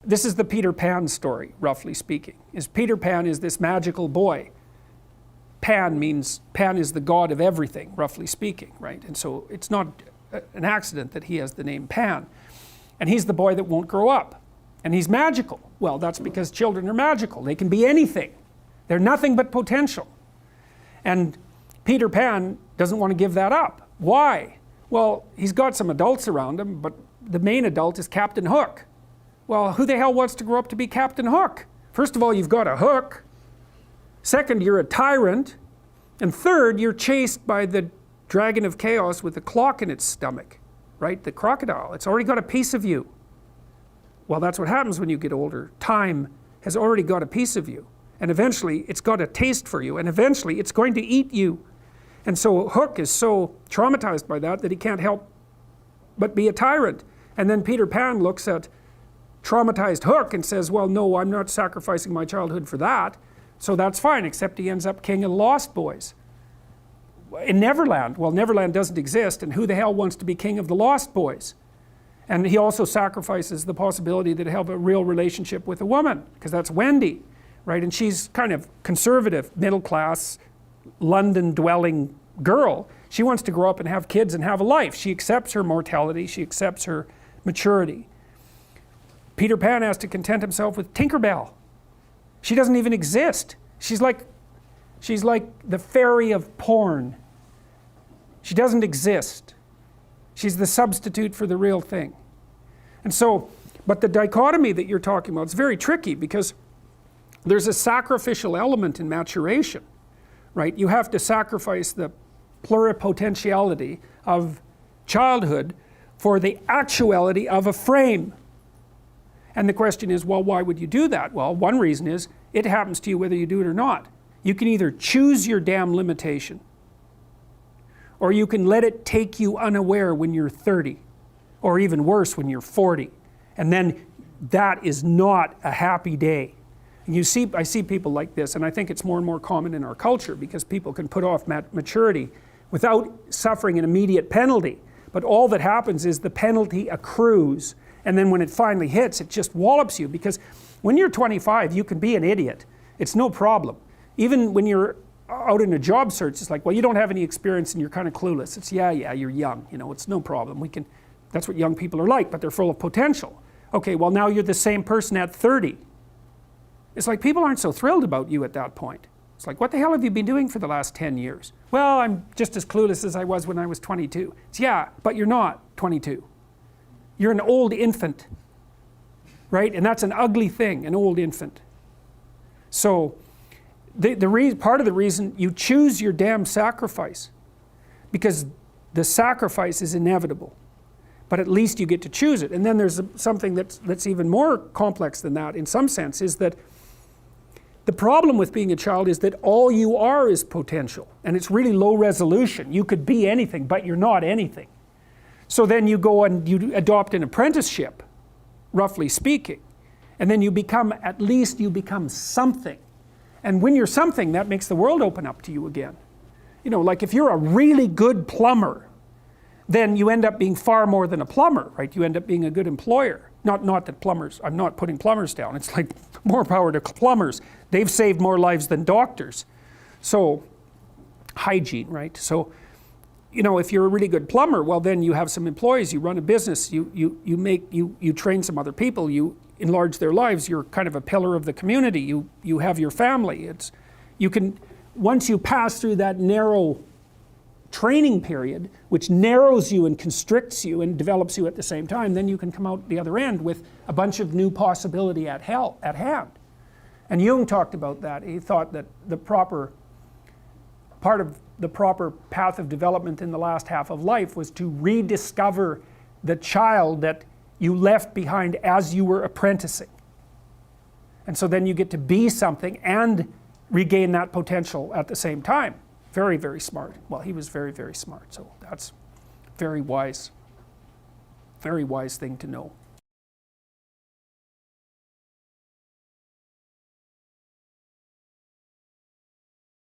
this is the Peter Pan story, roughly speaking. Peter Pan is this magical boy. Pan is the god of everything, roughly speaking, right? And so it's not an accident that he has the name Pan. And he's the boy that won't grow up. And he's magical. Well, that's because children are magical. They can be anything. They're nothing but potential. And Peter Pan doesn't want to give that up. Why? Well, he's got some adults around him, but the main adult is Captain Hook. Well, who the hell wants to grow up to be Captain Hook? First of all, you've got a hook. Second, you're a tyrant. And third, you're chased by the dragon of chaos with a clock in its stomach, right? The crocodile. It's already got a piece of you. Well, that's what happens when you get older. Time has already got a piece of you. And eventually, it's got a taste for you. And eventually, it's going to eat you. And so Hook is so traumatized by that he can't help but be a tyrant. And then Peter Pan looks at traumatized Hook and says, well, no, I'm not sacrificing my childhood for that. So that's fine, except he ends up king of the Lost Boys. In Neverland, well, Neverland doesn't exist, and who the hell wants to be king of the Lost Boys? And he also sacrifices the possibility that he'll have a real relationship with a woman, because that's Wendy, right? And she's kind of conservative, middle class, London-dwelling girl. She wants to grow up and have kids and have a life. She accepts her mortality, she accepts her maturity. Peter Pan has to content himself with Tinkerbell. She doesn't even exist. She's like the fairy of porn. She doesn't exist. She's the substitute for the real thing. And so, but the dichotomy that you're talking about is very tricky, because there's a sacrificial element in maturation, right? You have to sacrifice the pluripotentiality of childhood for the actuality of a frame. And the question is, well, why would you do that? Well, one reason is it happens to you whether you do it or not. You can either choose your damn limitation, or you can let it take you unaware when you're 30, or even worse, when you're 40. And then that is not a happy day. And I see people like this, and I think it's more and more common in our culture, because people can put off maturity without suffering an immediate penalty. But all that happens is the penalty accrues, and then when it finally hits, it just wallops you. Because when you're 25, you can be an idiot. It's no problem. Even when you're out in a job search, it's like, well, you don't have any experience and you're kind of clueless. It's, yeah, you're young, it's no problem. That's what young people are like, but they're full of potential. Okay, well, now you're the same person at 30. It's like people aren't so thrilled about you at that point. It's like, what the hell have you been doing for the last 10 years? Well, I'm just as clueless as I was when I was 22. It's, yeah, but you're not 22. You're an old infant, right? And that's an ugly thing, an old infant. So part of the reason you choose your damn sacrifice, because the sacrifice is inevitable, but at least you get to choose it. And then there's something that's even more complex than that in some sense, is that the problem with being a child is that all you are is potential, and it's really low resolution. You could be anything, but you're not anything. So then you go and you adopt an apprenticeship, roughly speaking, and then at least you become something. And when you're something, that makes the world open up to you again. Like if you're a really good plumber, then you end up being far more than a plumber, right? You end up being a good employer. Not that plumbers, I'm not putting plumbers down. It's like more power to plumbers. They've saved more lives than doctors. So, hygiene, right? So, if you're a really good plumber, well, then you have some employees, you run a business, you train some other people, you enlarge their lives, you're kind of a pillar of the community, you have your family. Once you pass through that narrow training period, which narrows you and constricts you and develops you at the same time, then you can come out the other end with a bunch of new possibility at hand. And Jung talked about that. He thought that part of the proper path of development in the last half of life was to rediscover the child that you left behind as you were apprenticing. And so then you get to be something and regain that potential at the same time. Very, very smart. Well, he was very, very smart. So that's very wise thing to know.